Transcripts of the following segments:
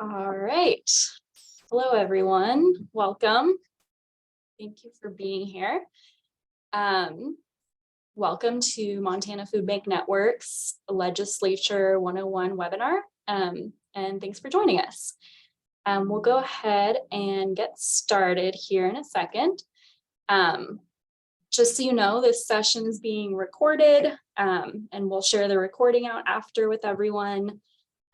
All right. Hello, everyone. Welcome. Thank you for being here. Welcome to Montana Food Bank Network's Legislature 101 webinar, and thanks for joining us. We'll go ahead and get started here in a second. Just so you know, this session is being recorded, and we'll share the recording out after with everyone.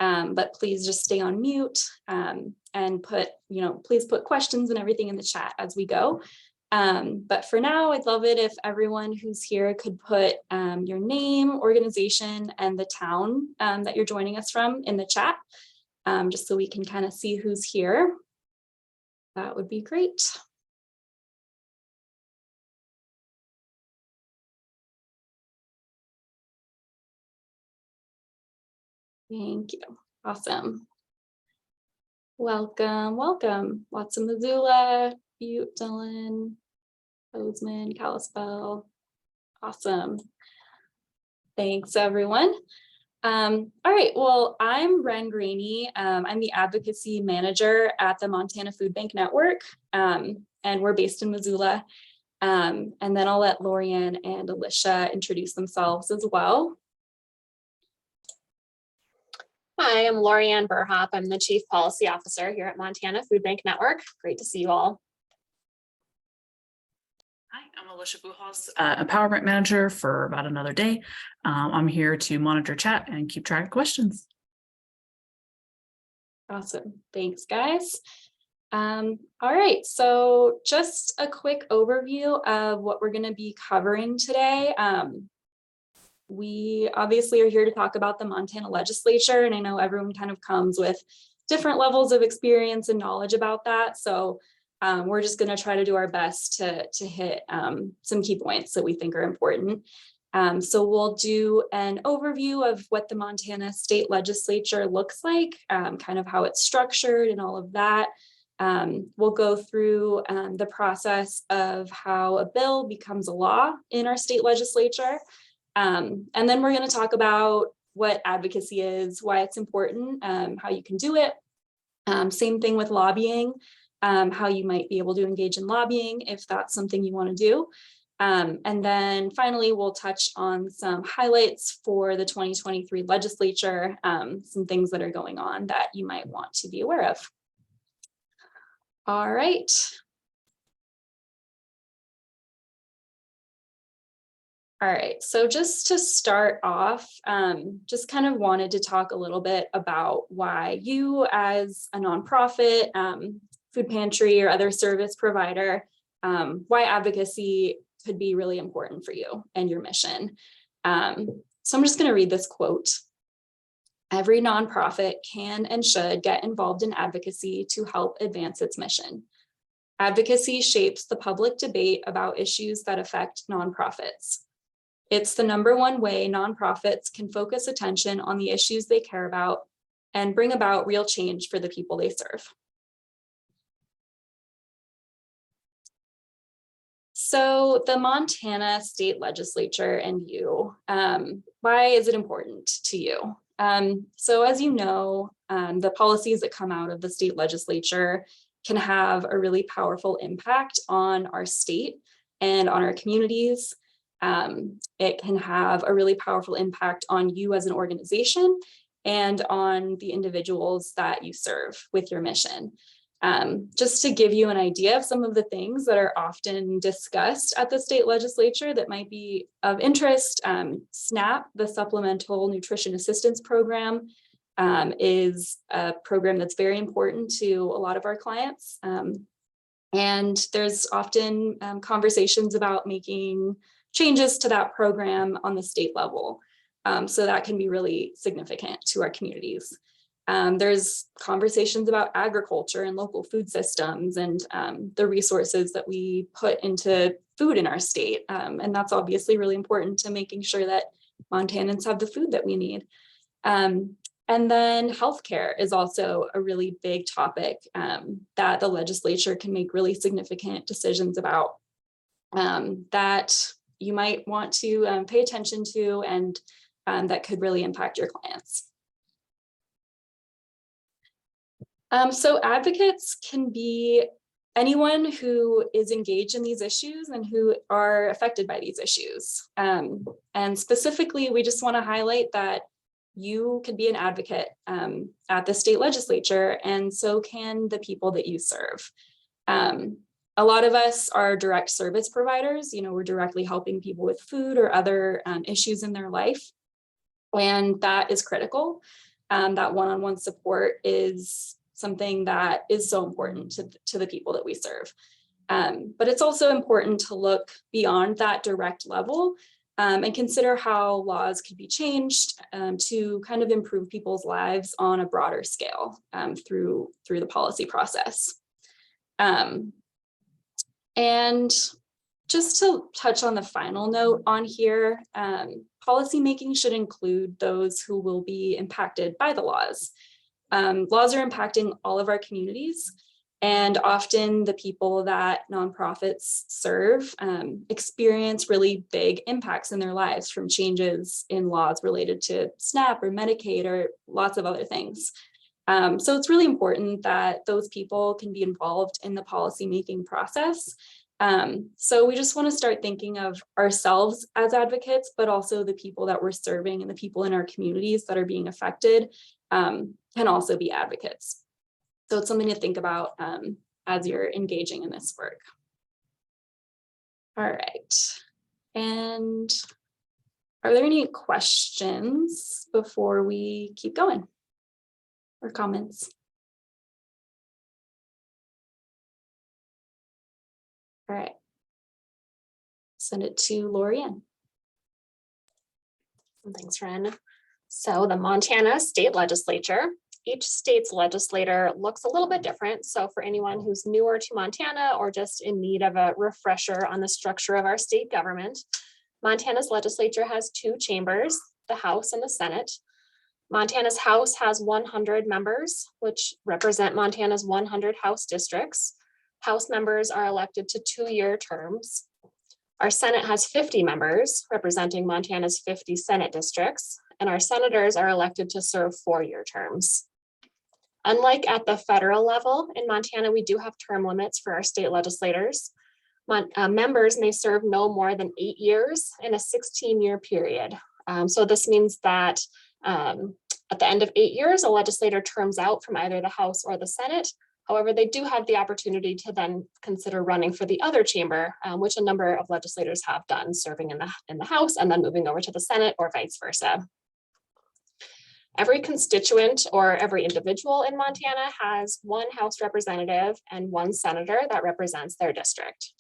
But please just stay on mute and please put questions and everything in the chat as we go. But for now, I'd love it if everyone who's here could put your name, organization, and the town that you're joining us from in the chat, just so we can kind of see who's here. That would be great. Thank you. Awesome. Welcome, welcome. Watson, Missoula, Butte, Dillon, Bozeman, Kalispell. Awesome. Thanks, everyone. All right, well, I'm Ren Graney. I'm the advocacy manager at the Montana Food Bank Network, and we're based in Missoula. And then I'll let Lorianne and Alicia introduce themselves as well. Hi, I'm Lorianne Burhop. I'm the Chief Policy Officer here at Montana Food Bank Network. Great to see you all. Hi, I'm Alicia Buchholz, Empowerment Manager for About Another Day. I'm here to monitor chat and keep track of questions. Awesome. Thanks, guys. All right, so just a quick overview of what we're going to be covering today. We obviously are here to talk about the Montana Legislature, and I know everyone kind of comes with different levels of experience and knowledge about that. So we're just going to try to do our best to hit some key points that we think are important. So we'll do an overview of what the Montana State Legislature looks like, kind of how it's structured and all of that. We'll go through the process of how a bill becomes a law in our state legislature. And then we're going to talk about what advocacy is, why it's important, how you can do it. Same thing with lobbying, how you might be able to engage in lobbying if that's something you want to do. And then finally, we'll touch on some highlights for the 2023 legislature, some things that are going on that you might want to be aware of. All right. All right, so just to start off, just kind of wanted to talk a little bit about why you as a nonprofit, food pantry or other service provider, why advocacy could be really important for you and your mission. So I'm just going to read this quote. Every nonprofit can and should get involved in advocacy to help advance its mission. Advocacy shapes the public debate about issues that affect nonprofits. It's the #1 way nonprofits can focus attention on the issues they care about and bring about real change for the people they serve. So the Montana State Legislature and you, why is it important to you? So as you know, the policies that come out of the state legislature can have a really powerful impact on our state and on our communities. It can have a really powerful impact on you as an organization and on the individuals that you serve with your mission. Just to give you an idea of some of the things that are often discussed at the state legislature that might be of interest, SNAP, the Supplemental Nutrition Assistance Program, is a program that's very important to a lot of our clients. And there's often conversations about making changes to that program on the state level. So that can be really significant to our communities. There's conversations about agriculture and local food systems and the resources that we put into food in our state. And that's obviously really important to making sure that Montanans have the food that we need. And then healthcare is also a really big topic that the legislature can make really significant decisions about, that you might want to pay attention to and that could really impact your clients. So advocates can be anyone who is engaged in these issues and who are affected by these issues. And specifically, we just want to highlight that you could be an advocate at the state legislature, and so can the people that you serve. A lot of us are direct service providers. We're directly helping people with food or other issues in their life. And that is critical. That one-on-one support is something that is so important to the people that we serve. But it's also important to look beyond that direct level and consider how laws could be changed to kind of improve people's lives on a broader scale through the policy process. And just to touch on the final note on here, policymaking should include those who will be impacted by the laws. Laws are impacting all of our communities, and often the people that nonprofits serve experience really big impacts in their lives from changes in laws related to SNAP or Medicaid or lots of other things. So it's really important that those people can be involved in the policymaking process. So we just want to start thinking of ourselves as advocates, but also the people that we're serving and the people in our communities that are being affected can also be advocates. So it's something to think about as you're engaging in this work. All right. And are there any questions before we keep going? Or comments? All right. Send it to Lorianne. Thanks, Ren. So the Montana State Legislature, each state's legislator looks a little bit different. So for anyone who's newer to Montana or just in need of a refresher on the structure of our state government, Montana's legislature has two chambers, the House and the Senate. Montana's House has 100 members, which represent Montana's 100 House districts. House members are elected to 2-year terms. Our Senate has 50 members, representing Montana's 50 Senate districts, and our senators are elected to serve 4-year terms. Unlike at the federal level, in Montana, we do have term limits for our state legislators. Members may serve no more than 8 years in a 16-year period. So this means that at the end of 8 years, a legislator terms out from either the House or the Senate. However, they do have the opportunity to then consider running for the other chamber, which a number of legislators have done, serving in the House and then moving over to the Senate or vice versa. Every constituent or every individual in Montana has 1 House representative and 1 senator that represents their district.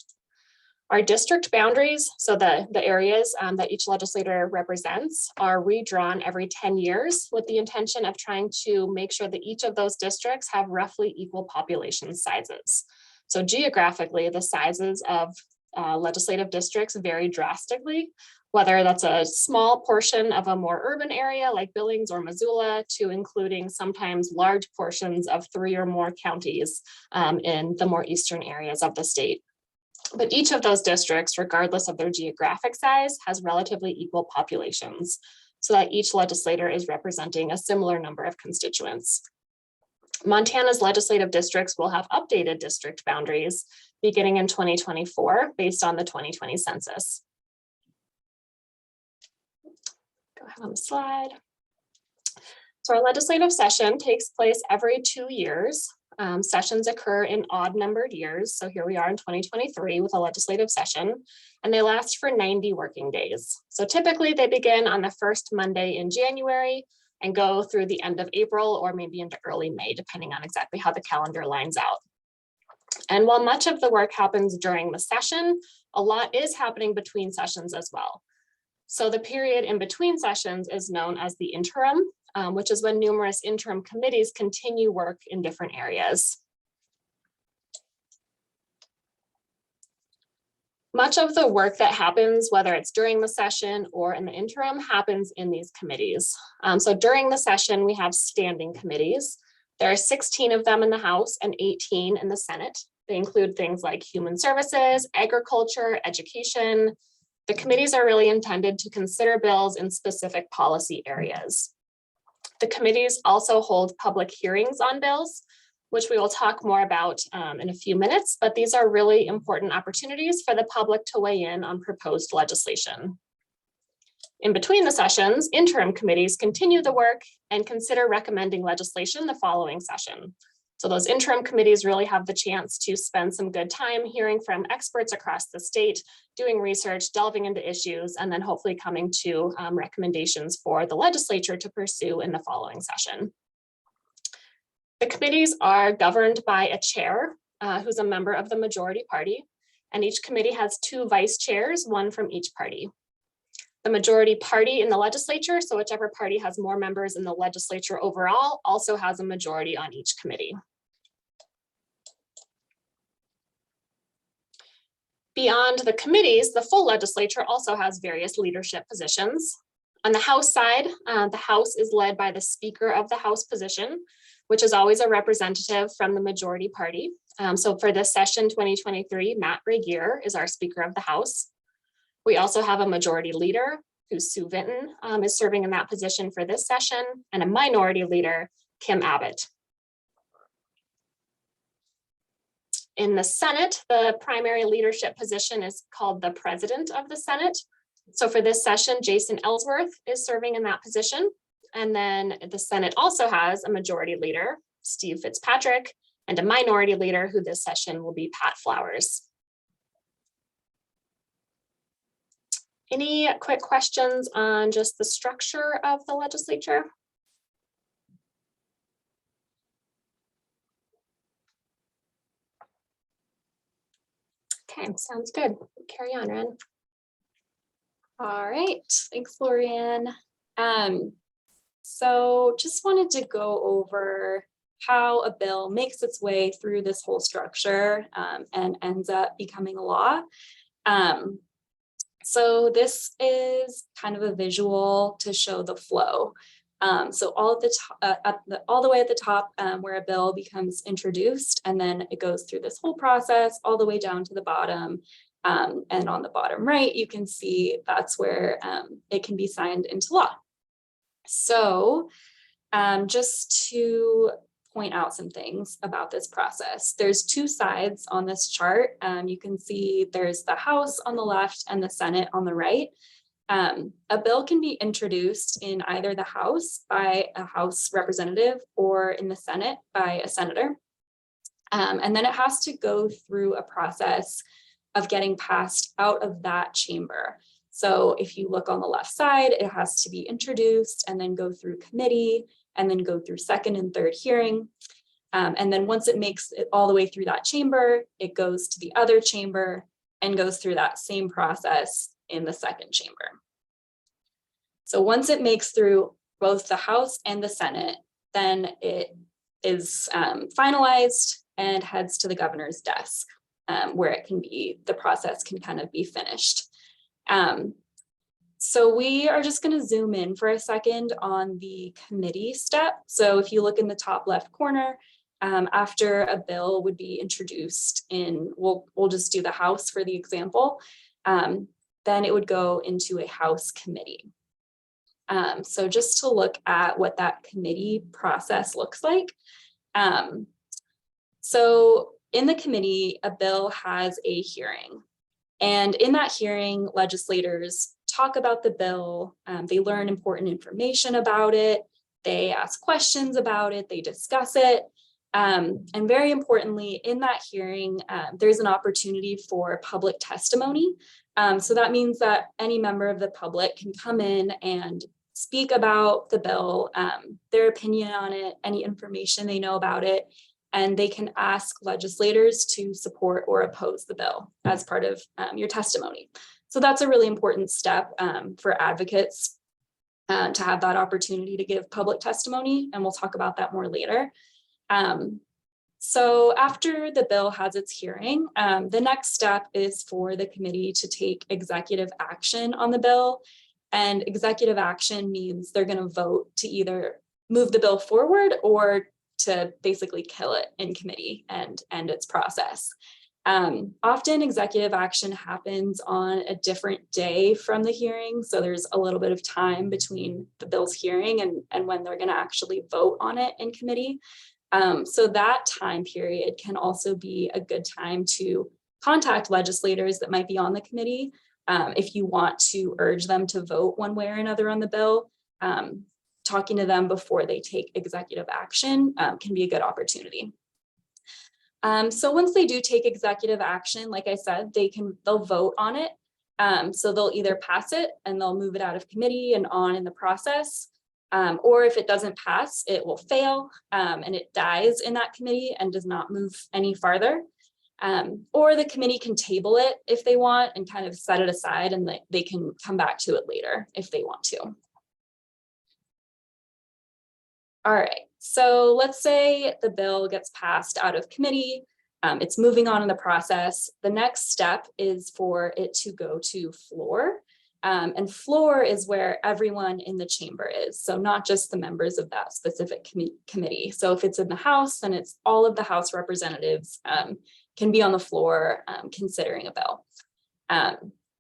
Our district boundaries, so the areas that each legislator represents, are redrawn every 10 years with the intention of trying to make sure that each of those districts have roughly equal population sizes. So geographically, the sizes of legislative districts vary drastically, whether that's a small portion of a more urban area like Billings or Missoula to including sometimes large portions of 3 or more counties in the more eastern areas of the state. But each of those districts, regardless of their geographic size, has relatively equal populations, so that each legislator is representing a similar number of constituents. Montana's legislative districts will have updated district boundaries beginning in 2024 based on the 2020 census. Go ahead on the slide. So our legislative session takes place every 2 years. Sessions occur in odd numbered years. So here we are in 2023 with a legislative session, and they last for 90 working days. So typically they begin on the first Monday in January and go through the end of April or maybe into early May, depending on exactly how the calendar lines out. And while much of the work happens during the session, a lot is happening between sessions as well. So the period in between sessions is known as the interim, which is when numerous interim committees continue work in different areas. Much of the work that happens, whether it's during the session or in the interim, happens in these committees. So during the session, we have standing committees. There are 16 of them in the House and 18 in the Senate. They include things like human services, agriculture, education. The committees are really intended to consider bills in specific policy areas. The committees also hold public hearings on bills. which we will talk more about in a few minutes, but these are really important opportunities for the public to weigh in on proposed legislation. In between the sessions, interim committees continue the work and consider recommending legislation the following session. So those interim committees really have the chance to spend some good time hearing from experts across the state, doing research, delving into issues, and then hopefully coming to recommendations for the legislature to pursue in the following session. The committees are governed by a chair who's a member of the majority party, and each committee has 2 vice chairs, one from each party. The majority party in the legislature, so whichever party has more members in the legislature overall, also has a majority on each committee. Beyond the committees, the full legislature also has various leadership positions. On the House side, the House is led by the Speaker of the House position, which is always a representative from the majority party. So for this session 2023, Matt Regier is our Speaker of the House. We also have a majority leader, who Sue Vinton is serving in that position for this session, and a minority leader, Kim Abbott. In the Senate, the primary leadership position is called the President of the Senate. So for this session, Jason Ellsworth is serving in that position. And then the Senate also has a majority leader, Steve Fitzpatrick, and a minority leader who this session will be Pat Flowers. Any quick questions on just the structure of the legislature? Okay, sounds good. Carry on, Ren. All right, thanks, Lorianne. So just wanted to go over how a bill makes its way through this whole structure and ends up becoming a law. So this is kind of a visual to show the flow. So all the way at the top where a bill becomes introduced, and then it goes through this whole process all the way down to the bottom. And on the bottom right, you can see that's where it can be signed into law. So just to point out some things about this process, there's 2 sides on this chart. You can see there's the House on the left and the Senate on the right. A bill can be introduced in either the House by a House representative or in the Senate by a senator. And then it has to go through a process of getting passed out of that chamber. So if you look on the left side, it has to be introduced and then go through committee and then go through 2nd and 3rd hearing. And then once it makes it all the way through that chamber, it goes to the other chamber and goes through that same process in the 2nd chamber. So once it makes through both the House and the Senate, then it is finalized and heads to the governor's desk, where it can be, the process can kind of be finished. So we are just going to zoom in for a second on the committee step. So if you look in the top left corner, after a bill would be introduced in, we'll just do the House for the example, then it would go into a House committee. So just to look at what that committee process looks like. So in the committee, a bill has a hearing. And in that hearing, legislators talk about the bill, they learn important information about it, they ask questions about it, they discuss it. And very importantly, in that hearing, there's an opportunity for public testimony. So that means that any member of the public can come in and speak about the bill, their opinion on it, any information they know about it, and they can ask legislators to support or oppose the bill as part of your testimony. So that's a really important step for advocates to have that opportunity to give public testimony, and we'll talk about that more later. So after the bill has its hearing, the next step is for the committee to take executive action on the bill. And executive action means they're going to vote to either move the bill forward or to basically kill it in committee and end its process. Often executive action happens on a different day from the hearing. So there's a little bit of time between the bill's hearing and when they're going to actually vote on it in committee. So that time period can also be a good time to contact legislators that might be on the committee. If you want to urge them to vote one way or another on the bill, talking to them before they take executive action can be a good opportunity. So once they do take executive action, like I said, they'll vote on it. So they'll either pass it and they'll move it out of committee and on in the process. Or if it doesn't pass, it will fail and it dies in that committee and does not move any farther. Or the committee can table it if they want and kind of set it aside, and they can come back to it later if they want to. All right, so let's say the bill gets passed out of committee. It's moving on in the process. The next step is for it to go to floor. And floor is where everyone in the chamber is. So not just the members of that specific committee. So if it's in the House, then it's all of the House representatives can be on the floor considering a bill.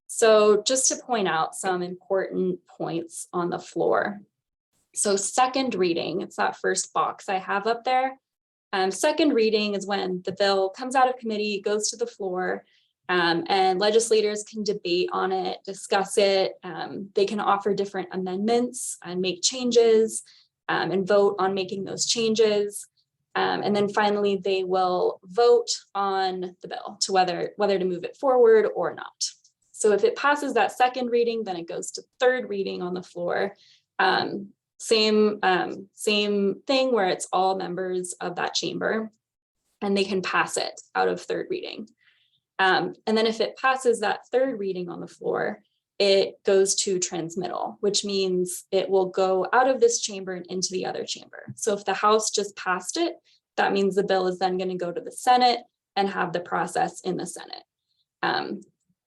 So just to point out some important points on the floor. So second reading, it's that first box I have up there. Second reading is when the bill comes out of committee, goes to the floor, and legislators can debate on it, discuss it. They can offer different amendments and make changes and vote on making those changes. And then finally, they will vote on the bill to whether to move it forward or not. So if it passes that second reading, then it goes to third reading on the floor. Same thing where it's all members of that chamber and they can pass it out of third reading. And then if it passes that third reading on the floor, it goes to transmittal, which means it will go out of this chamber and into the other chamber. So if the House just passed it, that means the bill is then going to go to the Senate and have the process in the Senate.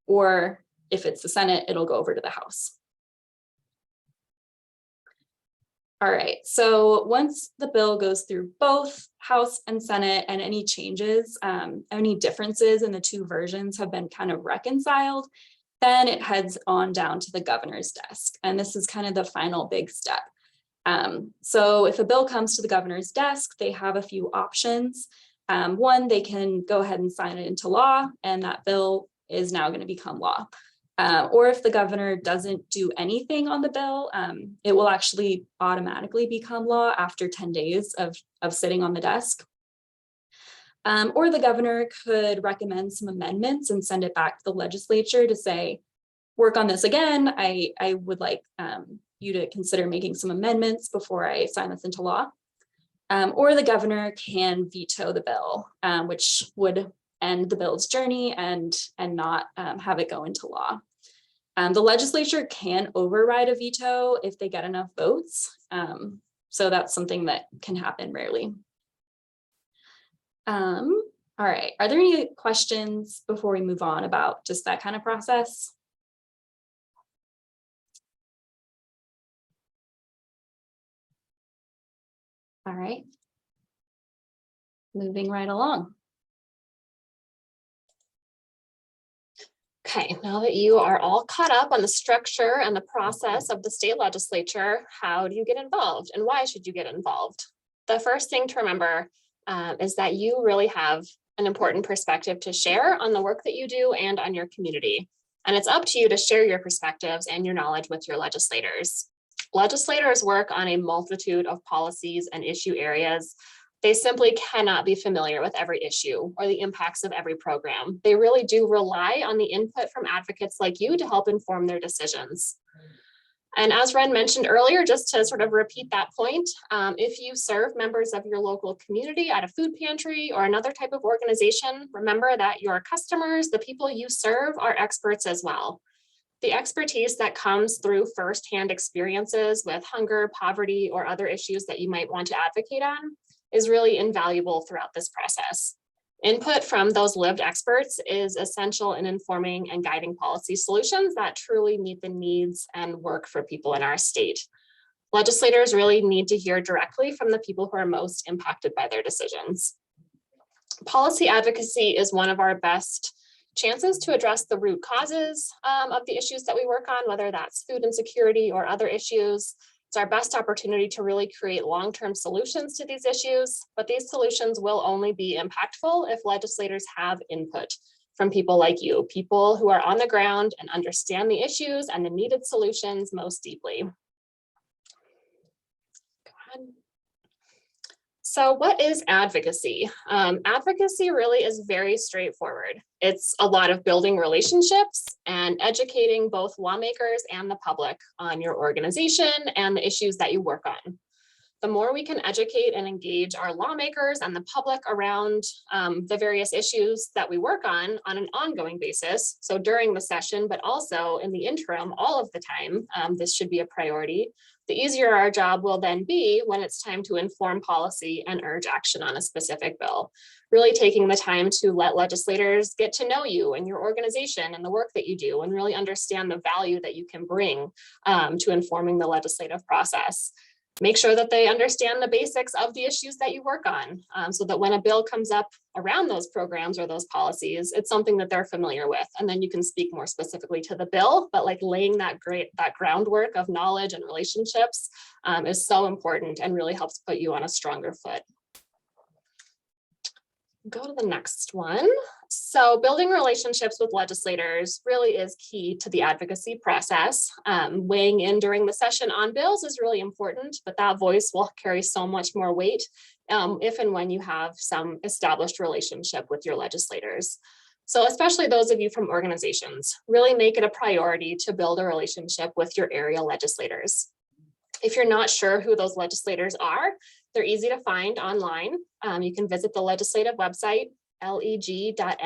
Or if it's the Senate, it'll go over to the House. All right, so once the bill goes through both House and Senate and any changes, any differences in the two versions have been kind of reconciled, then it heads on down to the governor's desk. And this is kind of the final big step. So if a bill comes to the governor's desk, they have a few options. One, they can go ahead and sign it into law, and that bill is now going to become law. Or if the governor doesn't do anything on the bill, it will actually automatically become law after 10 days of sitting on the desk. Or the governor could recommend some amendments and send it back to the legislature to say, work on this again. I would like you to consider making some amendments before I sign this into law. Or the governor can veto the bill, which would end the bill's journey and not have it go into law. The legislature can override a veto if they get enough votes. So that's something that can happen rarely. All right, are there any questions before we move on about just that kind of process? All right, moving right along. Okay, now that you are all caught up on the structure and the process of the state legislature, how do you get involved and why should you get involved? The first thing to remember is that you really have an important perspective to share on the work that you do and on your community. And it's up to you to share your perspectives and your knowledge with your legislators. Legislators work on a multitude of policies and issue areas. They simply cannot be familiar with every issue or the impacts of every program. They really do rely on the input from advocates like you to help inform their decisions. And as Ren mentioned earlier, just to sort of repeat that point, if you serve members of your local community at a food pantry or another type of organization, remember that your customers, the people you serve, are experts as well. The expertise that comes through firsthand experiences with hunger, poverty, or other issues that you might want to advocate on is really invaluable throughout this process. Input from those lived experts is essential in informing and guiding policy solutions that truly meet the needs and work for people in our state. Legislators really need to hear directly from the people who are most impacted by their decisions. Policy advocacy is one of our best chances to address the root causes of the issues that we work on, whether that's food insecurity or other issues. It's our best opportunity to really create long-term solutions to these issues, but these solutions will only be impactful if legislators have input from people like you, people who are on the ground and understand the issues and the needed solutions most deeply. Go ahead. So what is advocacy? Advocacy really is very straightforward. It's a lot of building relationships and educating both lawmakers and the public on your organization and the issues that you work on. The more we can educate and engage our lawmakers and the public around the various issues that we work on an ongoing basis, so during the session, but also in the interim, all of the time, this should be a priority. The easier our job will then be when it's time to inform policy and urge action on a specific bill. Really taking the time to let legislators get to know you and your organization and the work that you do and really understand the value that you can bring to informing the legislative process. Make sure that they understand the basics of the issues that you work on so that when a bill comes up around those programs or those policies, it's something that they're familiar with. And then you can speak more specifically to the bill, but like laying that groundwork of knowledge and relationships is so important and really helps put you on a stronger foot. Go to the next one. So building relationships with legislators really is key to the advocacy process. Weighing in during the session on bills is really important, but that voice will carry so much more weight if and when you have some established relationship with your legislators. So especially those of you from organizations, really make it a priority to build a relationship with your area legislators. If you're not sure who those legislators are, they're easy to find online. You can visit the legislative website, leg.mt.gov,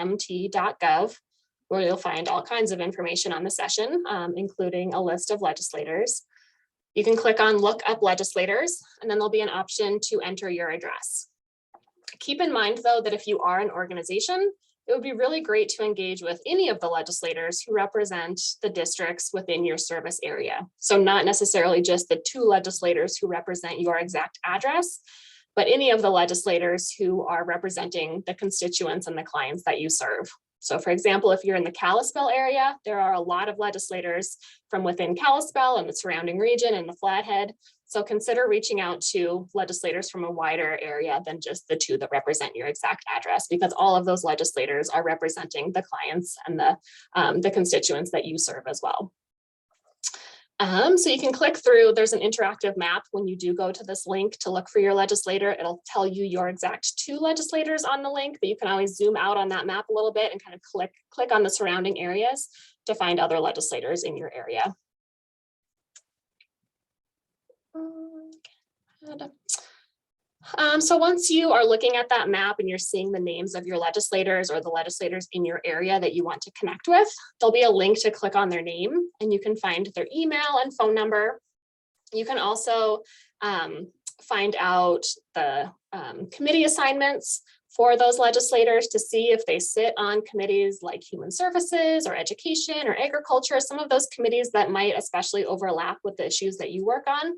where you'll find all kinds of information on the session, including a list of legislators. You can click on Look Up Legislators, and then there'll be an option to enter your address. Keep in mind, though, that if you are an organization, it would be really great to engage with any of the legislators who represent the districts within your service area. So not necessarily just the 2 legislators who represent your exact address, but any of the legislators who are representing the constituents and the clients that you serve. So for example, if you're in the Kalispell area, there are a lot of legislators from within Kalispell and the surrounding region and the Flathead. So consider reaching out to legislators from a wider area than just the 2 that represent your exact address, because all of those legislators are representing the clients and the constituents that you serve as well. So you can click through, there's an interactive map when you do go to this link to look for your legislator. It'll tell you your exact 2 legislators on the link, but you can always zoom out on that map a little bit and kind of click on the surrounding areas to find other legislators in your area. So once you are looking at that map and you're seeing the names of your legislators or the legislators in your area that you want to connect with, there'll be a link to click on their name and you can find their email and phone number. You can also find out the committee assignments for those legislators to see if they sit on committees like Human Services or Education or Agriculture, some of those committees that might especially overlap with the issues that you work on.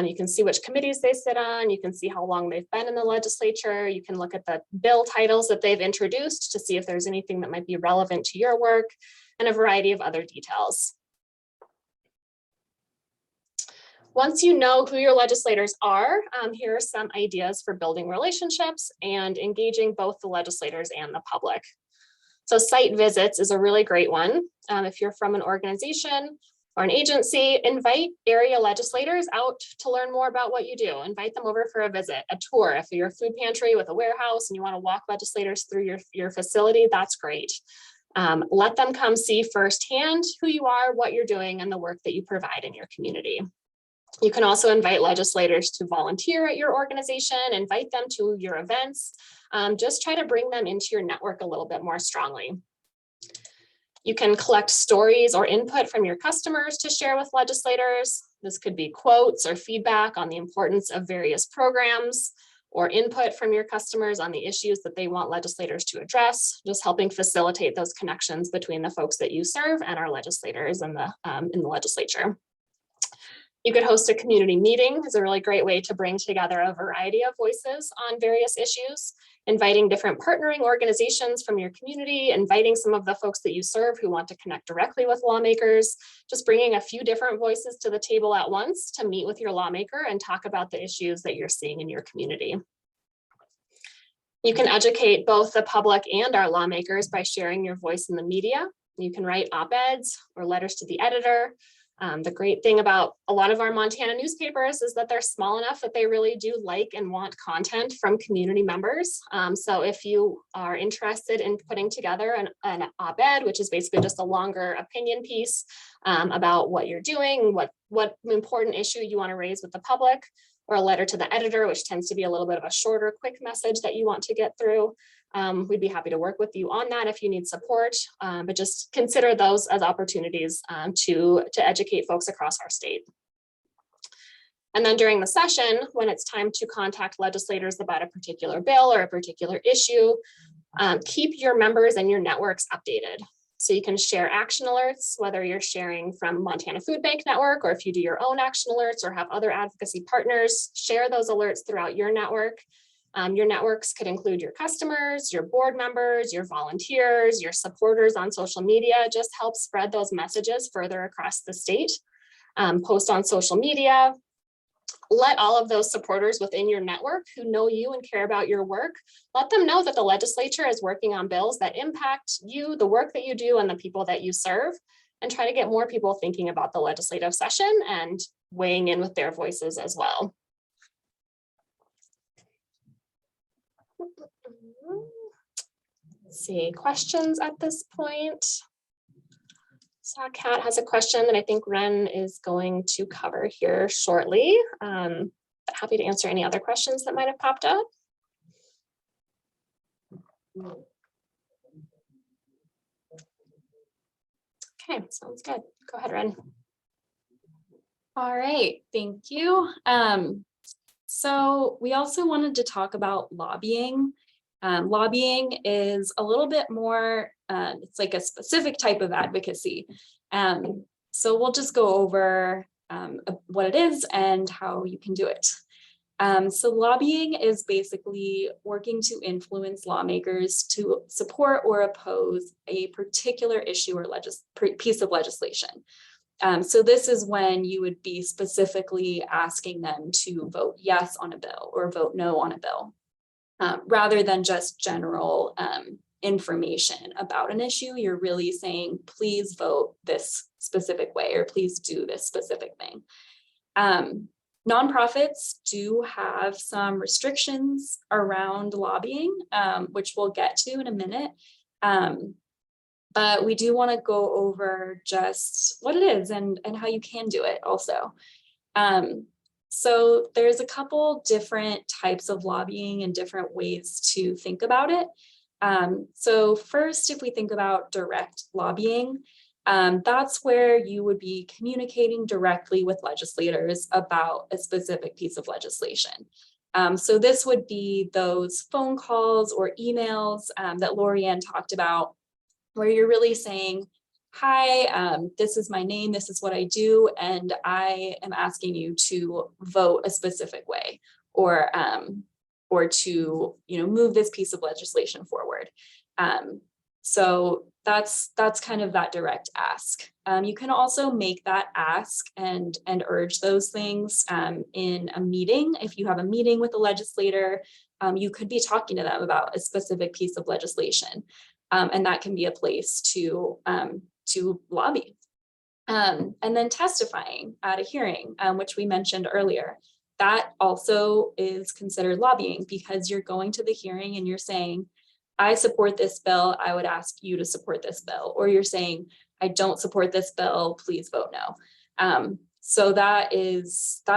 You can see which committees they sit on. You can see how long they've been in the legislature. You can look at the bill titles that they've introduced to see if there's anything that might be relevant to your work and a variety of other details. Once you know who your legislators are, here are some ideas for building relationships and engaging both the legislators and the public. So site visits is a really great one. If you're from an organization or an agency, invite area legislators out to learn more about what you do. Invite them over for a visit, a tour. If you're a food pantry with a warehouse and you want to walk legislators through your facility, that's great. Let them come see firsthand who you are, what you're doing, and the work that you provide in your community. You can also invite legislators to volunteer at your organization, invite them to your events. Just try to bring them into your network a little bit more strongly. You can collect stories or input from your customers to share with legislators. This could be quotes or feedback on the importance of various programs or input from your customers on the issues that they want legislators to address, just helping facilitate those connections between the folks that you serve and our legislators in the legislature. You could host a community meeting. It's a really great way to bring together a variety of voices on various issues, inviting different partnering organizations from your community, inviting some of the folks that you serve who want to connect directly with lawmakers, just bringing a few different voices to the table at once to meet with your lawmaker and talk about the issues that you're seeing in your community. You can educate both the public and our lawmakers by sharing your voice in the media. You can write op-eds or letters to the editor. The great thing about a lot of our Montana newspapers is that they're small enough that they really do like and want content from community members. So if you are interested in putting together an op-ed, which is basically just a longer opinion piece about what you're doing, what important issue you want to raise with the public, or a letter to the editor, which tends to be a little bit of a shorter, quick message that you want to get through. We'd be happy to work with you on that if you need support, but just consider those as opportunities to educate folks across our state. And then during the session, when it's time to contact legislators about a particular bill or a particular issue, keep your members and your networks updated. So you can share action alerts, whether you're sharing from Montana Food Bank Network, or if you do your own action alerts or have other advocacy partners, share those alerts throughout your network. Your networks could include your customers, your board members, your volunteers, your supporters on social media. Just help spread those messages further across the state. Post on social media. Let all of those supporters within your network who know you and care about your work, let them know that the legislature is working on bills that impact you, the work that you do, and the people that you serve, and try to get more people thinking about the legislative session and weighing in with their voices as well. Let's see, questions at this point? So Kat has a question that I think Ren is going to cover here shortly. Happy to answer any other questions that might have popped up. Okay, sounds good. Go ahead, Ren. All right, thank you. So we also wanted to talk about lobbying. Lobbying is a little bit more, it's like a specific type of advocacy. So we'll just go over what it is and how you can do it. So lobbying is basically working to influence lawmakers to support or oppose a particular issue or piece of legislation. So this is when you would be specifically asking them to vote yes on a bill or vote no on a bill. Rather than just general information about an issue, you're really saying, please vote this specific way, or please do this specific thing. Nonprofits do have some restrictions around lobbying, which we'll get to in a minute. But we do want to go over just what it is and how you can do it also. So there's a couple different types of lobbying and different ways to think about it. So first, if we think about direct lobbying, that's where you would be communicating directly with legislators about a specific piece of legislation. So this would be those phone calls or emails that Lorianne talked about, where you're really saying, hi, this is my name, this is what I do, and I am asking you to vote a specific way, or to move this piece of legislation forward. So that's kind of that direct ask. You can also make that ask and urge those things in a meeting. If you have a meeting with a legislator, you could be talking to them about a specific piece of legislation, and that can be a place to lobby. And then testifying at a hearing, which we mentioned earlier, that also is considered lobbying, because you're going to the hearing and you're saying, I support this bill, I would ask you to support this bill, or you're saying, I don't support this bill, please vote no. So that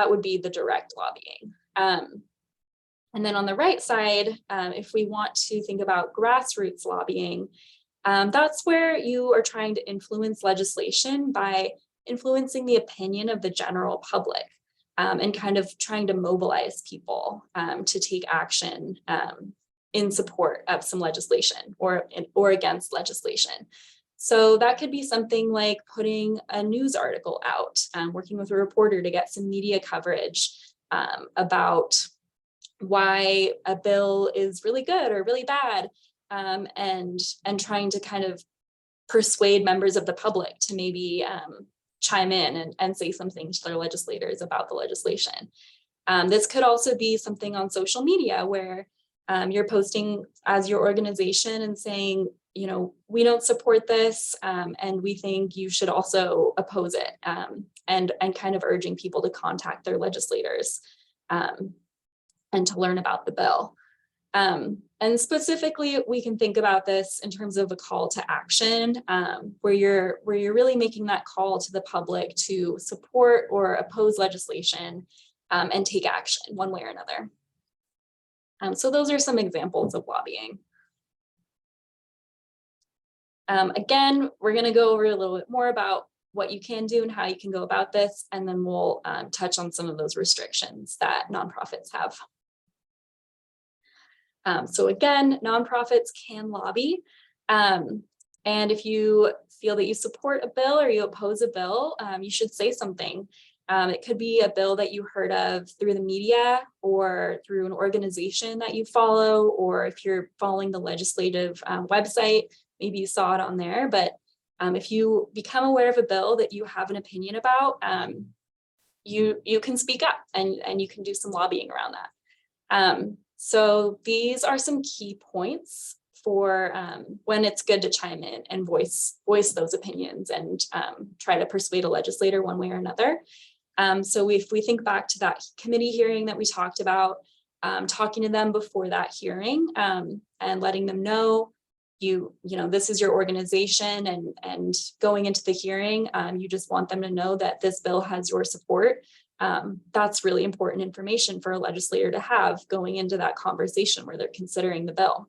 would be the direct lobbying. And then on the right side, if we want to think about grassroots lobbying, that's where you are trying to influence legislation by influencing the opinion of the general public, and kind of trying to mobilize people to take action in support of some legislation or against legislation. So that could be something like putting a news article out, working with a reporter to get some media coverage about why a bill is really good or really bad, and trying to kind of persuade members of the public to maybe chime in and say something to their legislators about the legislation. This could also be something on social media where you're posting as your organization and saying, you know, we don't support this, and we think you should also oppose it, and kind of urging people to contact their legislators and to learn about the bill. And specifically, we can think about this in terms of a call to action, where you're really making that call to the public to support or oppose legislation, and take action one way or another. So those are some examples of lobbying. Again, we're going to go over a little bit more about what you can do and how you can go about this, and then we'll touch on some of those restrictions that nonprofits have. So again, nonprofits can lobby. And if you feel that you support a bill or you oppose a bill, you should say something. It could be a bill that you heard of through the media or through an organization that you follow, or if you're following the legislative website, maybe you saw it on there. But if you become aware of a bill that you have an opinion about, you can speak up and you can do some lobbying around that. So these are some key points for when it's good to chime in and voice those opinions and try to persuade a legislator one way or another. So if we think back to that committee hearing that we talked about, talking to them before that hearing, and letting them know you know this is your organization, and going into the hearing, you just want them to know that this bill has your support. That's really important information for a legislator to have going into that conversation where they're considering the bill.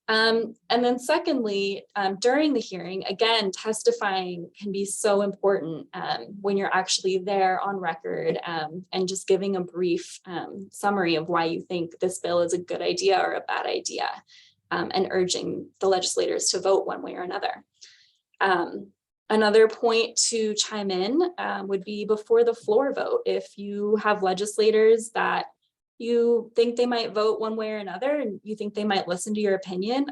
And then secondly, during the hearing, again, testifying can be so important when you're actually there on record, and just giving a brief summary of why you think this bill is a good idea or a bad idea, and urging the legislators to vote one way or another. Another point to chime in would be before the floor vote. If you have legislators that you think they might vote one way or another, and you think they might listen to your opinion,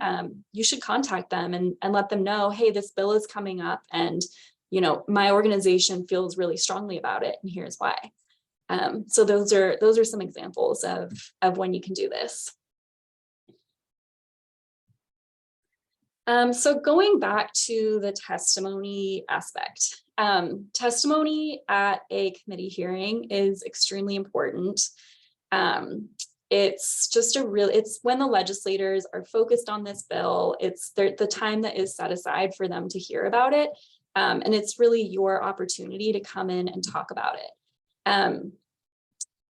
you should contact them and let them know, hey, this bill is coming up, and you know, my organization feels really strongly about it, and here's why. So those are some examples of when you can do this. So going back to the testimony aspect, testimony at a committee hearing is extremely important. It's just it's when the legislators are focused on this bill, it's the time that is set aside for them to hear about it. And it's really your opportunity to come in and talk about it.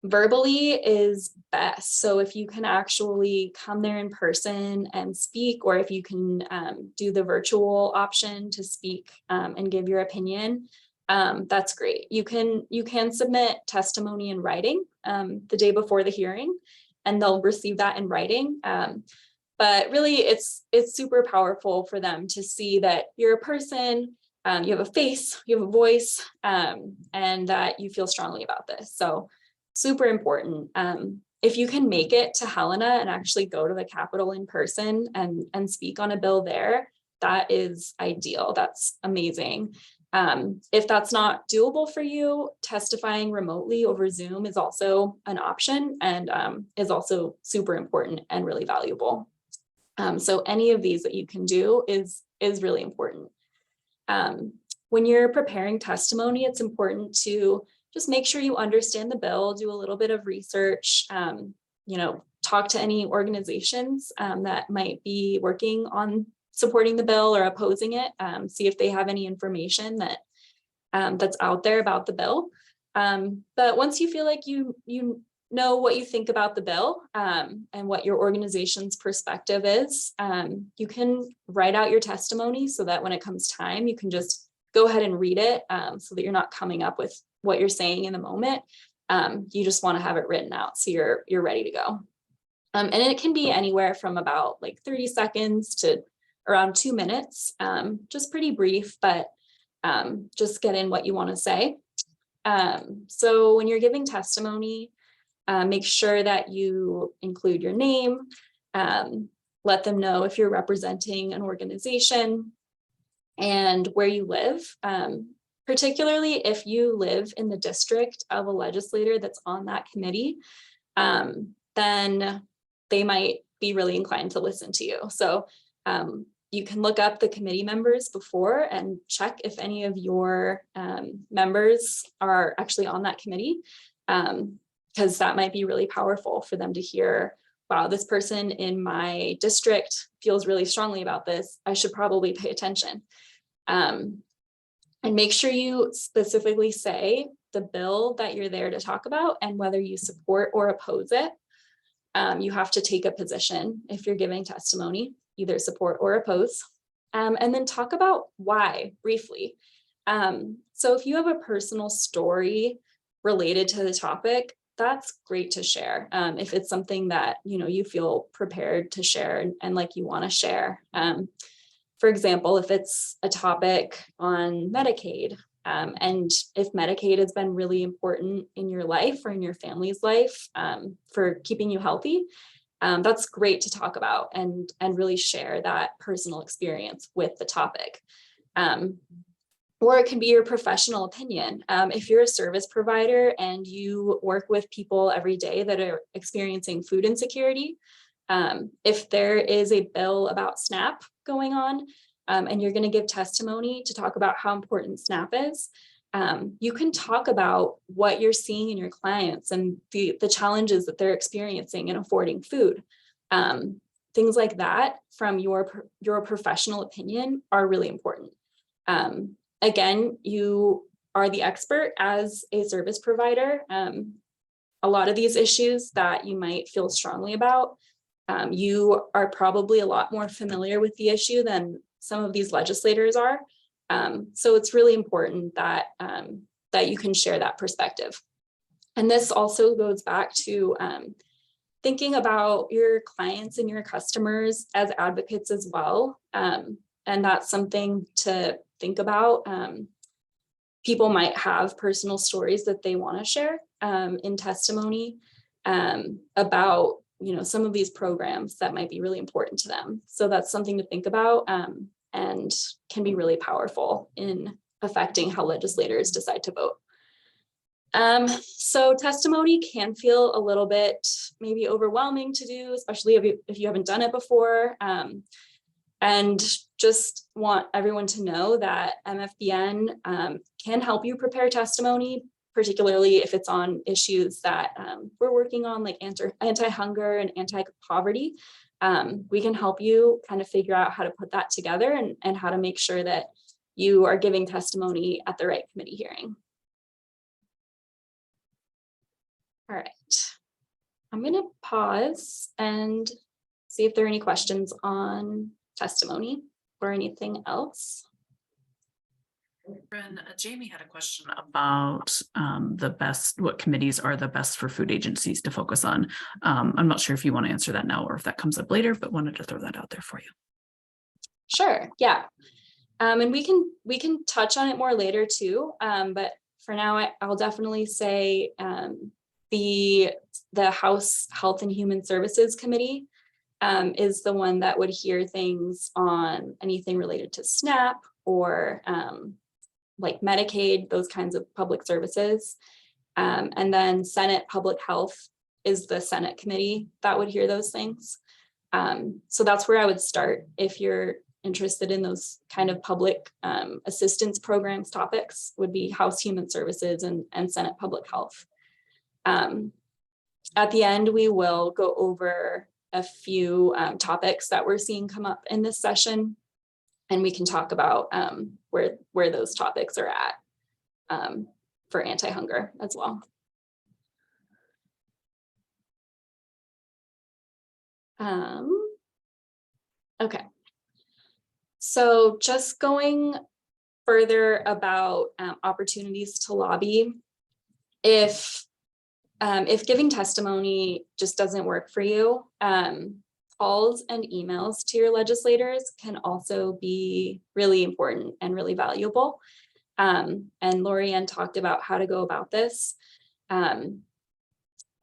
Verbally is best. So if you can actually come there in person and speak, or if you can do the virtual option to speak and give your opinion, that's great. You can submit testimony in writing the day before the hearing, and they'll receive that in writing. But really, it's super powerful for them to see that you're a person, you have a face, you have a voice, and that you feel strongly about this. So super important. If you can make it to Helena and actually go to the Capitol in person and speak on a bill there, that is ideal. That's amazing. If that's not doable for you, testifying remotely over Zoom is also an option, and is also super important and really valuable. So any of these that you can do is really important. When you're preparing testimony, it's important to just make sure you understand the bill, do a little bit of research, talk to any organizations that might be working on supporting the bill or opposing it, see if they have any information that's out there about the bill. But once you feel like you know what you think about the bill, and what your organization's perspective is, you can write out your testimony so that when it comes time, you can just go ahead and read it, so that you're not coming up with what you're saying in the moment. You just want to have it written out so you're ready to go. And it can be anywhere from about like 30 seconds to around 2 minutes, just pretty brief, but just get in what you want to say. So when you're giving testimony, make sure that you include your name, let them know if you're representing an organization and where you live, particularly if you live in the district of a legislator that's on that committee, then they might be really inclined to listen to you. So you can look up the committee members before and check if any of your members are actually on that committee, because that might be really powerful for them to hear, wow, this person in my district feels really strongly about this. I should probably pay attention. And make sure you specifically say the bill that you're there to talk about and whether you support or oppose it. You have to take a position if you're giving testimony, either support or oppose, and then talk about why briefly. So if you have a personal story related to the topic, that's great to share. If it's something that you feel prepared to share and like you want to share. For example, if it's a topic on Medicaid, and if Medicaid has been really important in your life or in your family's life for keeping you healthy, that's great to talk about and really share that personal experience with the topic. Or it can be your professional opinion. If you're a service provider and you work with people every day that are experiencing food insecurity, if there is a bill about SNAP going on, and you're going to give testimony to talk about how important SNAP is, you can talk about what you're seeing in your clients and the challenges that they're experiencing in affording food. Things like that from your professional opinion are really important. Again, you are the expert as a service provider. A lot of these issues that you might feel strongly about, you are probably a lot more familiar with the issue than some of these legislators are. So it's really important that, that you can share that perspective. And this also goes back to thinking about your clients and your customers as advocates as well. And that's something to think about. People might have personal stories that they want to share in testimony about some of these programs that might be really important to them. So that's something to think about and can be really powerful in affecting how legislators decide to vote. So testimony can feel a little bit maybe overwhelming to do, especially if you haven't done it before. And just want everyone to know that MFBN can help you prepare testimony, particularly if it's on issues that we're working on, like anti-hunger and anti-poverty. We can help you kind of figure out how to put that together and how to make sure that you are giving testimony at the right committee hearing. All right, I'm going to pause and see if there are any questions on testimony or anything else. Ren, Jamie had a question about what committees are the best for food agencies to focus on. I'm not sure if you want to answer that now or if that comes up later, but wanted to throw that out there for you. Sure, yeah. And we can touch on it more later too. But for now, I'll definitely say the House Health and Human Services Committee is the one that would hear things on anything related to SNAP or like Medicaid, those kinds of public services. And then Senate Public Health is the Senate committee that would hear those things. So that's where I would start if you're interested in those kind of public assistance programs topics, would be House Human Services and Senate Public Health. At the end, we will go over a few topics that we're seeing come up in this session, and we can talk about where those topics are at for anti-hunger as well. Okay, so just going further about opportunities to lobby. If giving testimony just doesn't work for you, calls and emails to your legislators can also be really important and really valuable. And Lorianne talked about how to go about this.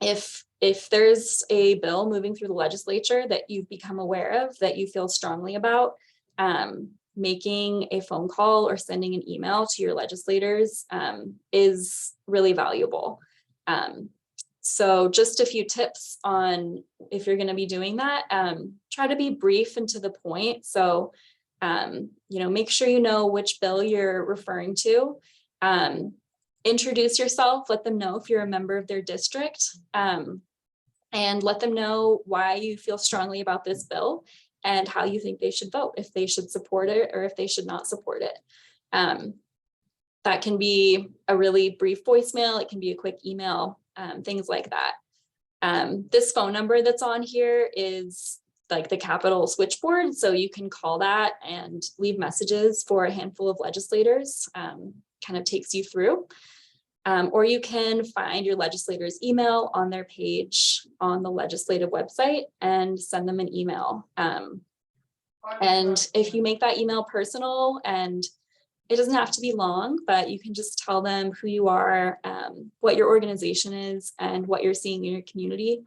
If there's a bill moving through the legislature that you've become aware of, that you feel strongly about, making a phone call or sending an email to your legislators is really valuable. So just a few tips on if you're going to be doing that, try to be brief and to the point. So, make sure you know which bill you're referring to. Introduce yourself, let them know if you're a member of their district, and let them know why you feel strongly about this bill and how you think they should vote, if they should support it or if they should not support it. That can be a really brief voicemail. It can be a quick email, things like that. This phone number that's on here is like the Capitol switchboard. So you can call that and leave messages for a handful of legislators, kind of takes you through. Or you can find your legislator's email on their page on the legislative website and send them an email. And if you make that email personal, and it doesn't have to be long, but you can just tell them who you are, what your organization is, and what you're seeing in your community,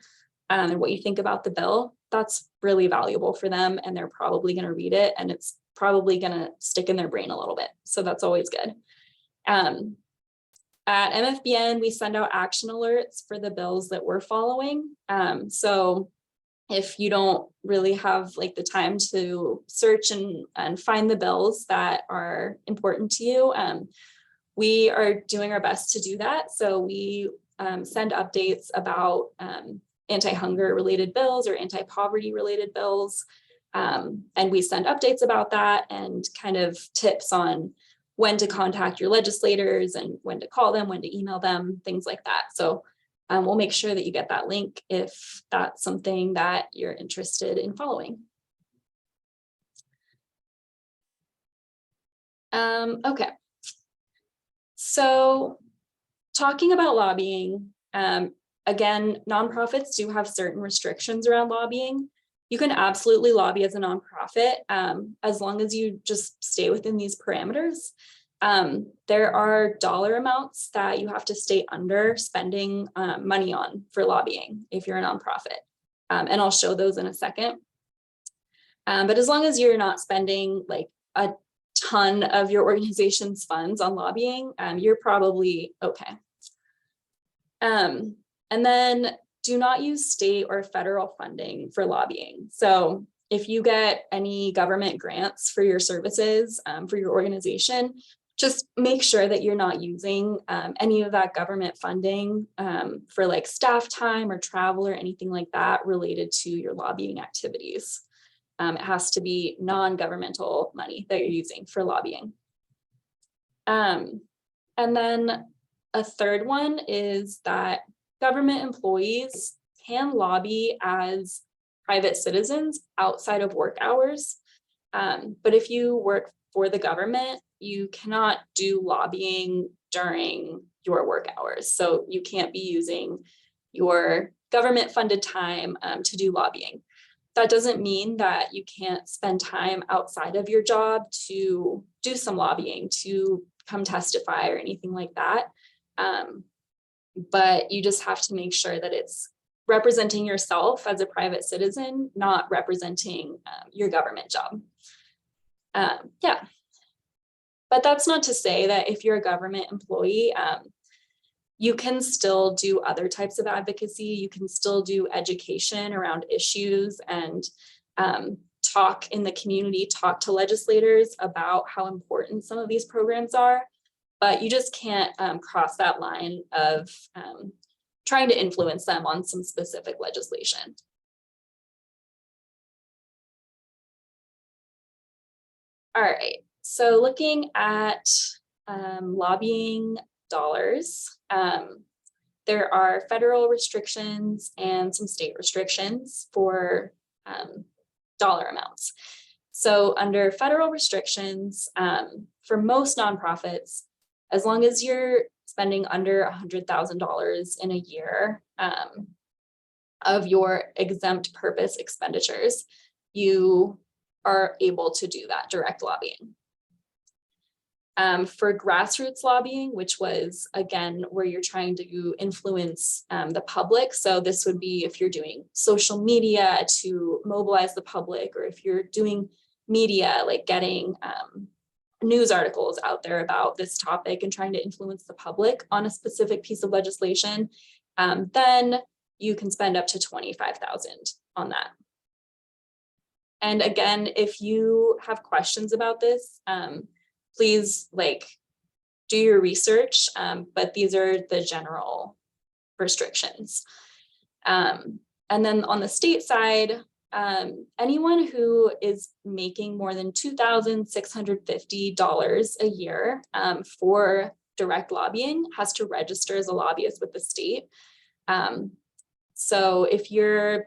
and what you think about the bill. That's really valuable for them, and they're probably going to read it, and it's probably going to stick in their brain a little bit. So that's always good. At MFBN, we send out action alerts for the bills that we're following. So if you don't really have like the time to search and find the bills that are important to you, we are doing our best to do that. So we send updates about anti-hunger related bills or anti-poverty related bills. And we send updates about that and kind of tips on when to contact your legislators and when to call them, when to email them, things like that. So we'll make sure that you get that link if that's something that you're interested in following. Okay. So talking about lobbying, again, nonprofits do have certain restrictions around lobbying. You can absolutely lobby as a nonprofit as long as you just stay within these parameters. There are dollar amounts that you have to stay under spending money on for lobbying if you're a nonprofit. And I'll show those in a second. But as long as you're not spending like a ton of your organization's funds on lobbying, you're probably okay. And then do not use state or federal funding for lobbying. So if you get any government grants for your services, for your organization, just make sure that you're not using any of that government funding for like staff time or travel or anything like that related to your lobbying activities. It has to be non-governmental money that you're using for lobbying. And then a third one is that government employees can lobby as private citizens outside of work hours. But if you work for the government, you cannot do lobbying during your work hours. So you can't be using your government funded time to do lobbying. That doesn't mean that you can't spend time outside of your job to do some lobbying, to come testify or anything like that. But you just have to make sure that it's representing yourself as a private citizen, not representing your government job. Yeah. But that's not to say that if you're a government employee, you can still do other types of advocacy. You can still do education around issues and talk in the community, talk to legislators about how important some of these programs are. But you just can't cross that line of trying to influence them on some specific legislation. All right, so looking at lobbying dollars, there are federal restrictions and some state restrictions for dollar amounts. So under federal restrictions, for most nonprofits, as long as you're spending under $100,000 in a year, of your exempt purpose expenditures, you are able to do that direct lobbying. For grassroots lobbying, which was, again, where you're trying to influence the public. So this would be if you're doing social media to mobilize the public, or if you're doing media, like getting news articles out there about this topic and trying to influence the public on a specific piece of legislation, then you can spend up to $25,000 on that. And again, if you have questions about this, please do your research, but these are the general restrictions. And then on the state side, anyone who is making more than $2,650 a year for direct lobbying has to register as a lobbyist with the state. So if you're,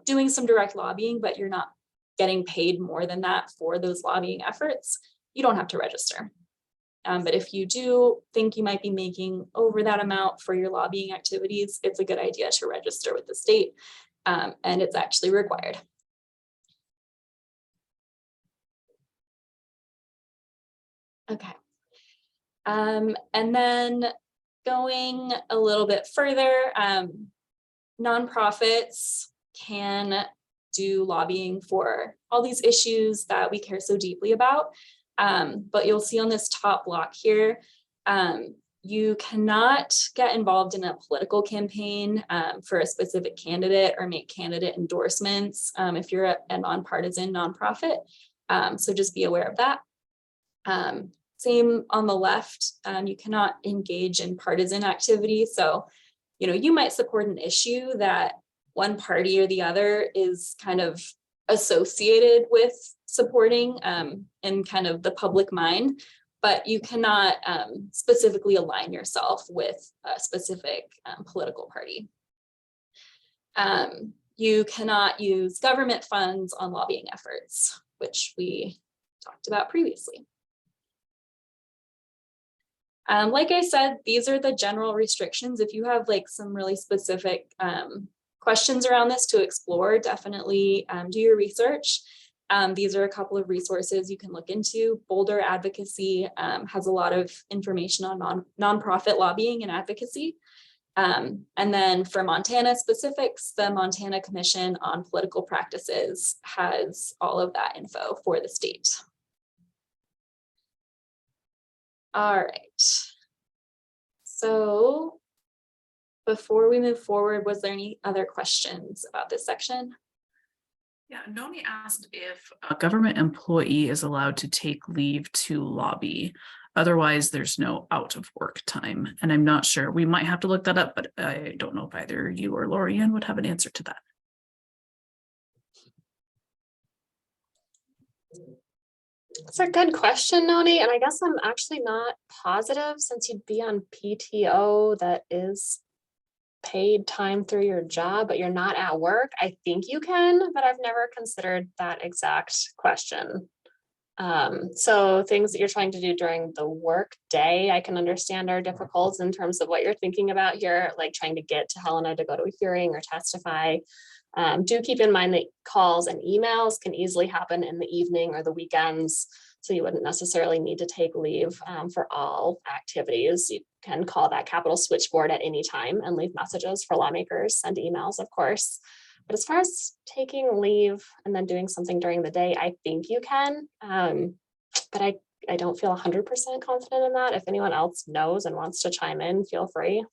doing some direct lobbying, but you're not getting paid more than that for those lobbying efforts, you don't have to register. But if you do think you might be making over that amount for your lobbying activities, it's a good idea to register with the state, and it's actually required. Okay. And then going a little bit further, nonprofits can do lobbying for all these issues that we care so deeply about. But you'll see on this top block here, you cannot get involved in a political campaign for a specific candidate or make candidate endorsements if you're a nonpartisan nonprofit. So just be aware of that. Same on the left, you cannot engage in partisan activity. So, you might support an issue that one party or the other is kind of associated with supporting in kind of the public mind, but you cannot specifically align yourself with a specific political party. You cannot use government funds on lobbying efforts, which we talked about previously. Like I said, these are the general restrictions. If you have some really specific questions around this to explore, definitely do your research. These are a couple of resources you can look into. Boulder Advocacy has a lot of information on nonprofit lobbying and advocacy. And then for Montana specifics, the Montana Commission on Political Practices has all of that info for the state. All right. So before we move forward, was there any other questions about this section? Yeah, Noni asked if a government employee is allowed to take leave to lobby. Otherwise, there's no out of work time. And I'm not sure. We might have to look that up, but I don't know if either you or Lorianne would have an answer to that. That's a good question, Noni. And I guess I'm actually not positive, since you'd be on PTO that is paid time through your job, but you're not at work. I think you can, but I've never considered that exact question. So things that you're trying to do during the work day, I can understand are difficult in terms of what you're thinking about here, like trying to get to Helena to go to a hearing or testify. Do keep in mind that calls and emails can easily happen in the evening or the weekends, so you wouldn't necessarily need to take leave for all activities. You can call that Capitol switchboard at any time and leave messages for lawmakers, send emails, of course. But as far as taking leave and then doing something during the day, I think you can, but I don't feel 100% confident in that. If anyone else knows and wants to chime in, feel free.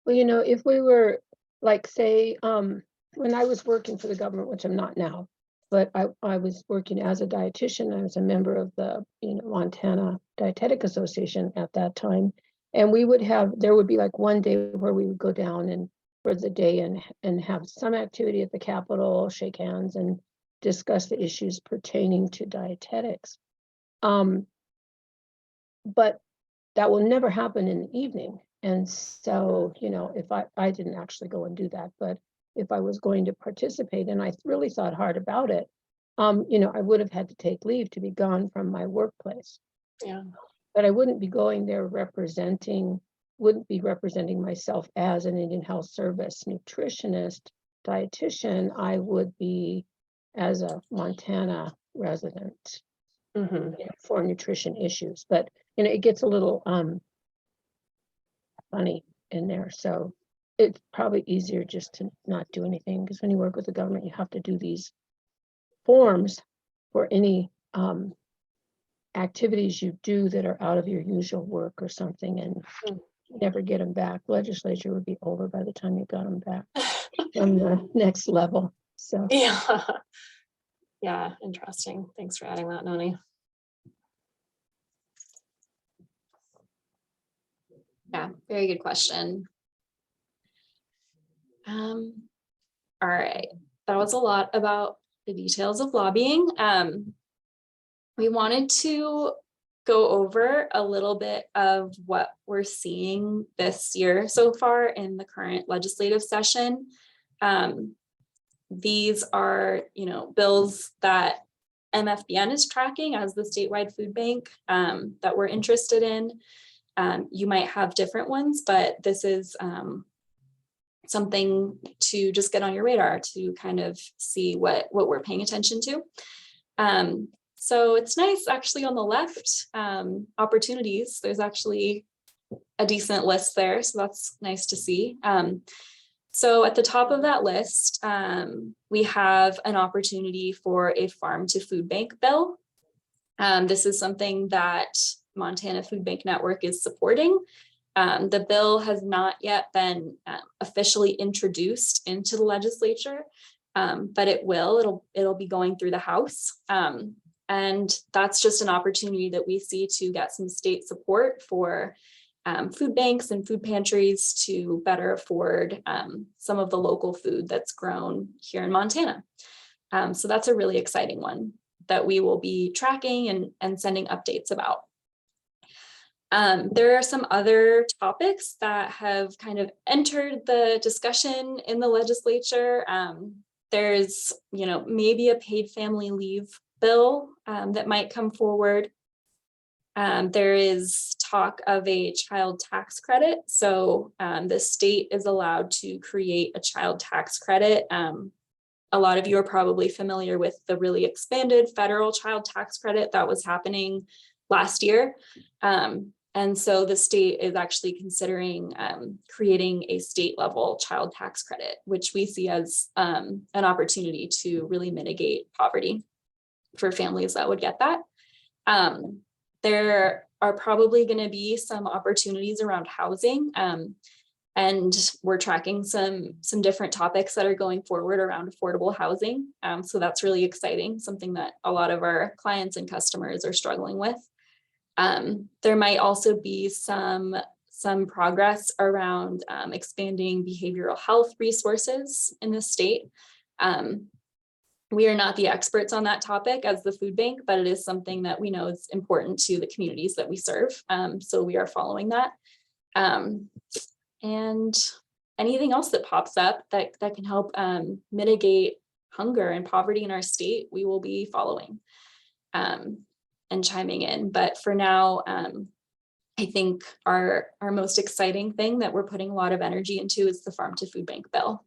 Well, if we were say, when I was working for the government, which I'm not now, but I was working as a dietitian. I was a member of the Montana Dietetic Association at that time. And there would be one day where we would go down and for the day and have some activity at the Capitol, shake hands and discuss the issues pertaining to dietetics. But that will never happen in the evening. And so, if I didn't actually go and do that, but if I was going to participate, and I really thought hard about it, I would have had to take leave to be gone from my workplace. Yeah. But I wouldn't be going there representing wouldn't be representing myself as an Indian Health Service nutritionist, dietitian. I would be as a Montana resident, Mhm. for nutrition issues. But it gets a little funny in there. So it's probably easier just to not do anything, because when you work with the government, you have to do these forms for any activities you do that are out of your usual work or something, and Mm. you never get them back. Legislature would be over by the time you got them back from the next level. So Yeah. Yeah, interesting. Thanks for adding that, Noni. Yeah, very good question. All right, that was a lot about the details of lobbying. We wanted to go over a little bit of what we're seeing this year so far in the current legislative session. These are, bills that MFBN is tracking as the statewide food bank that we're interested in. You might have different ones, but this is something to just get on your radar to kind of see what we're paying attention to. So it's nice actually on the left, opportunities, there's actually a decent list there. So that's nice to see. So at the top of that list, we have an opportunity for a farm to food bank bill. This is something that Montana Food Bank Network is supporting. The bill has not yet been officially introduced into the legislature, but it will. It'll be going through the House. And that's just an opportunity that we see to get some state support for food banks and food pantries to better afford some of the local food that's grown here in Montana. So that's a really exciting one that we will be tracking and sending updates about. There are some other topics that have kind of entered the discussion in the legislature. There's, maybe a paid family leave bill that might come forward. There is talk of a child tax credit. So the state is allowed to create a child tax credit. A lot of you are probably familiar with the really expanded federal child tax credit that was happening last year. And so the state is actually considering creating a state level child tax credit, which we see as an opportunity to really mitigate poverty for families that would get that. There are probably going to be some opportunities around housing, and we're tracking some different topics that are going forward around affordable housing. So that's really exciting, something that a lot of our clients and customers are struggling with. There might also be some progress around expanding behavioral health resources in the state. We are not the experts on that topic as the food bank, but it is something that we know is important to the communities that we serve. So we are following that. And anything else that pops up that can help mitigate hunger and poverty in our state, we will be following and chiming in. But for now, I think our most exciting thing that we're putting a lot of energy into is the farm to food bank bill.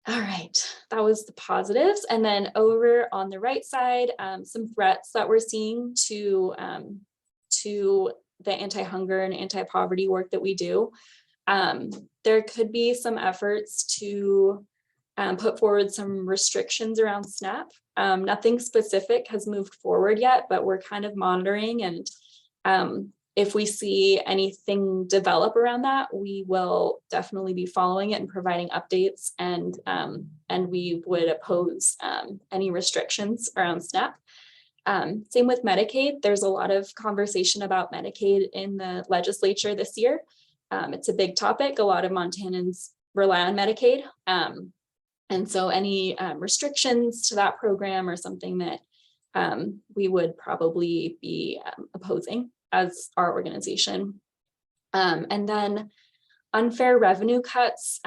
All right, that was the positives. And then over on the right side, some threats that we're seeing to the anti-hunger and anti-poverty work that we do. There could be some efforts to put forward some restrictions around SNAP. Nothing specific has moved forward yet, but we're kind of monitoring, and if we see anything develop around that, we will definitely be following it and providing updates, and we would oppose any restrictions around SNAP. Same with Medicaid. There's a lot of conversation about Medicaid in the legislature this year. It's a big topic. A lot of Montanans rely on Medicaid. And so any restrictions to that program are something that we would probably be opposing as our organization. And then unfair revenue cuts.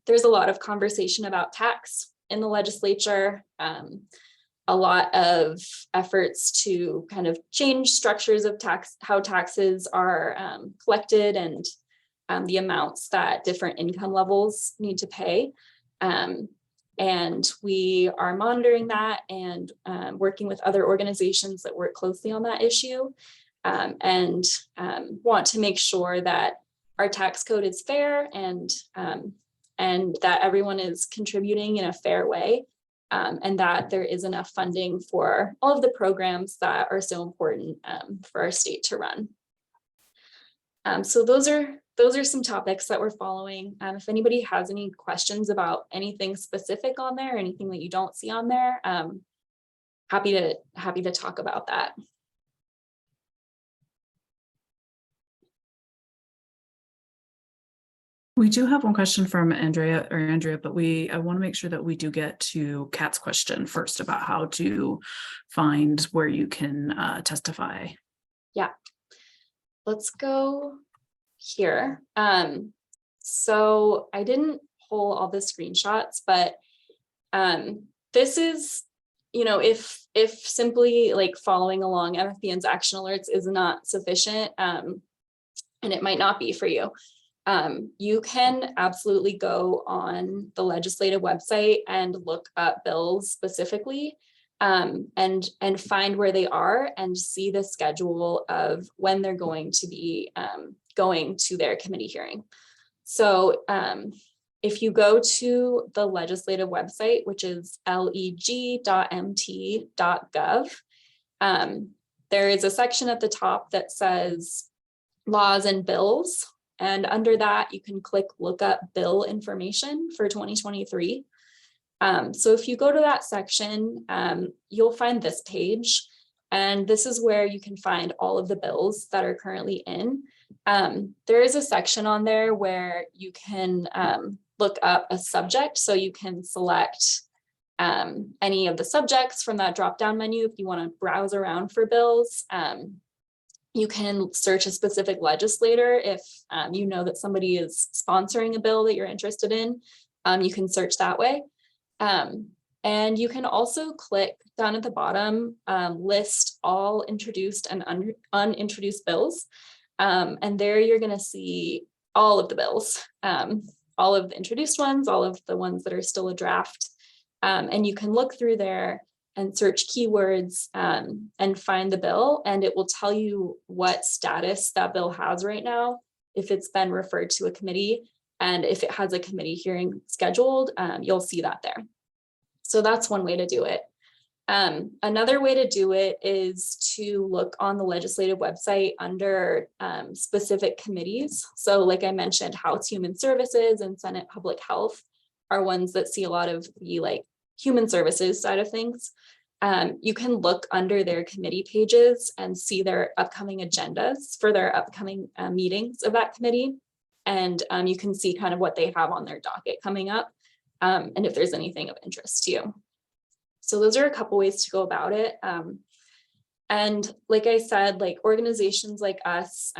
There's a lot of conversation about tax in the legislature. a lot of efforts to kind of change structures of how taxes are collected and the amounts that different income levels need to pay. And we are monitoring that and working with other organizations that work closely on that issue, and want to make sure that our tax code is fair and that everyone is contributing in a fair way, and that there is enough funding for all of the programs that are so important for our state to run. So those are some topics that we're following. If anybody has any questions about anything specific on there, anything that you don't see on there, happy to talk about that. We do have one question from Andrea, but I want to make sure that we do get to Kat's question first about how to find where you can testify. Yeah, let's go here. So I didn't pull all the screenshots, but this is, if simply like following along MFBN's action alerts is not sufficient, and it might not be for you, you can absolutely go on the legislative website and look up bills specifically, and find where they are and see the schedule of when they're going to be going to their committee hearing. So if you go to the legislative website, which is leg.mt.gov, there is a section at the top that says laws and bills. And under that, you can click look up bill information for 2023. So if you go to that section, you'll find this page. And this is where you can find all of the bills that are currently in. There is a section on there where you can look up a subject. So you can select any of the subjects from that drop-down menu if you want to browse around for bills. You can search a specific legislator if you know that somebody is sponsoring a bill that you're interested in. You can search that way. And you can also click down at the bottom, list all introduced and unintroduced bills. And there you're going to see all of the bills, all of the introduced ones, all of the ones that are still a draft. And you can look through there and search keywords and find the bill, and it will tell you what status that bill has right now, if it's been referred to a committee, and if it has a committee hearing scheduled, you'll see that there. So that's one way to do it. Another way to do it is to look on the legislative website under specific committees. So like I mentioned, House Human Services and Senate Public Health are ones that see a lot of the human services side of things. You can look under their committee pages and see their upcoming agendas for their upcoming meetings of that committee. And you can see kind of what they have on their docket coming up, and if there's anything of interest to you. So those are a couple ways to go about it. And like I said, organizations like us,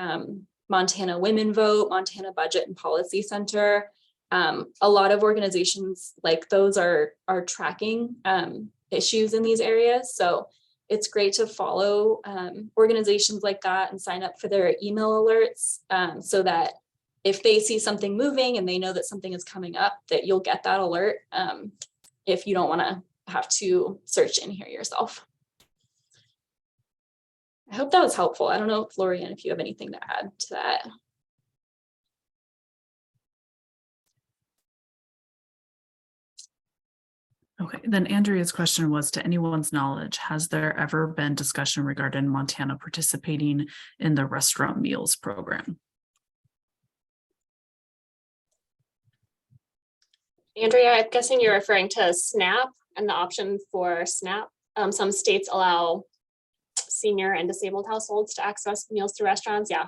Montana Women Vote, Montana Budget and Policy Center, a lot of organizations like those are tracking issues in these areas. So it's great to follow organizations like that and sign up for their email alerts, so that if they see something moving and they know that something is coming up, that you'll get that alert if you don't want to have to search in here yourself. I hope that was helpful. I don't know, Florian, if you have anything to add to that. Okay, then Andrea's question was, to anyone's knowledge, has there ever been discussion regarding Montana participating in the restaurant meals program? Andrea, I'm guessing you're referring to SNAP and the option for SNAP. Some states allow senior and disabled households to access meals through restaurants. Yeah.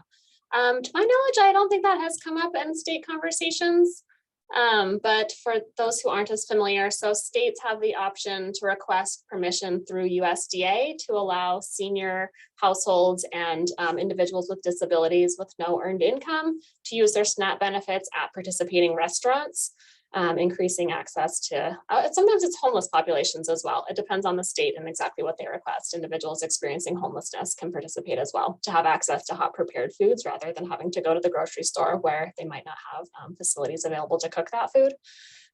To my knowledge, I don't think that has come up in state conversations. But for those who aren't as familiar, so states have the option to request permission through USDA to allow senior households and individuals with disabilities with no earned income to use their SNAP benefits at participating restaurants. increasing access to, sometimes it's homeless populations as well. It depends on the state and exactly what they request. Individuals experiencing homelessness can participate as well to have access to hot prepared foods rather than having to go to the grocery store where they might not have facilities available to cook that food.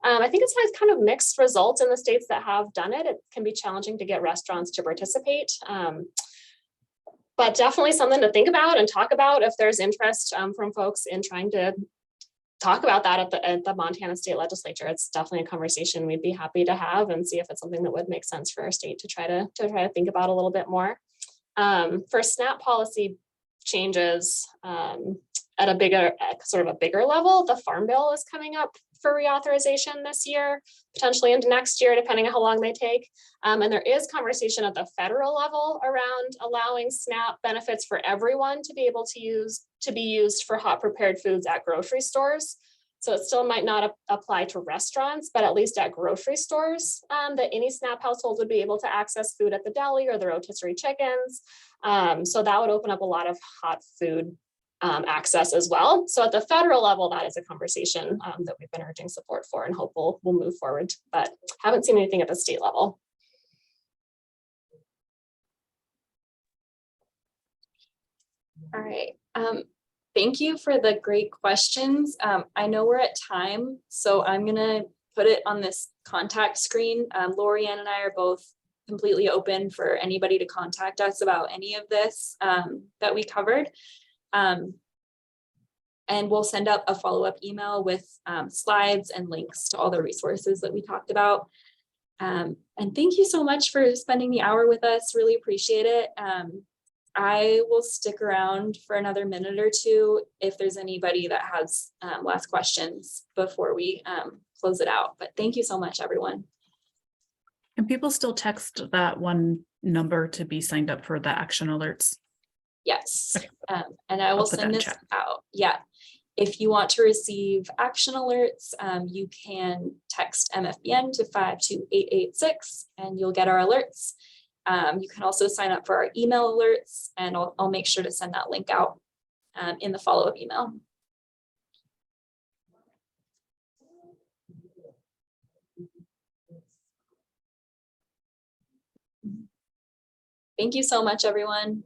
I think it's had kind of mixed results in the states that have done it. It can be challenging to get restaurants to participate. But definitely something to think about and talk about if there's interest from folks in trying to talk about that at the Montana State Legislature. It's definitely a conversation we'd be happy to have and see if it's something that would make sense for our state to try to think about a little bit more. For SNAP policy changes at a bigger level, the Farm Bill is coming up for reauthorization this year, potentially into next year, depending on how long they take. And there is conversation at the federal level around allowing SNAP benefits for everyone to be able to be used for hot prepared foods at grocery stores. So it still might not apply to restaurants, but at least at grocery stores, that any SNAP household would be able to access food at the deli or the rotisserie chickens. So that would open up a lot of hot food access as well. So at the federal level, that is a conversation that we've been urging support for and hope we'll move forward, but haven't seen anything at the state level. All right. Thank you for the great questions. I know we're at time, so I'm gonna put it on this contact screen. Lorianne and I are both completely open for anybody to contact us about any of this that we covered. And we'll send out a follow-up email with slides and links to all the resources that we talked about. And thank you so much for spending the hour with us. Really appreciate it. I will stick around for another minute or two if there's anybody that has last questions before we close it out. But thank you so much, everyone. Can people still text that one number to be signed up for the action alerts? Yes, Okay. and I will I'll put that send in this chat. out. Yeah. If you want to receive action alerts, you can text MFBN to 52886 and you'll get our alerts. You can also sign up for our email alerts, and I'll make sure to send that link out in the follow-up email. Thank you so much, everyone.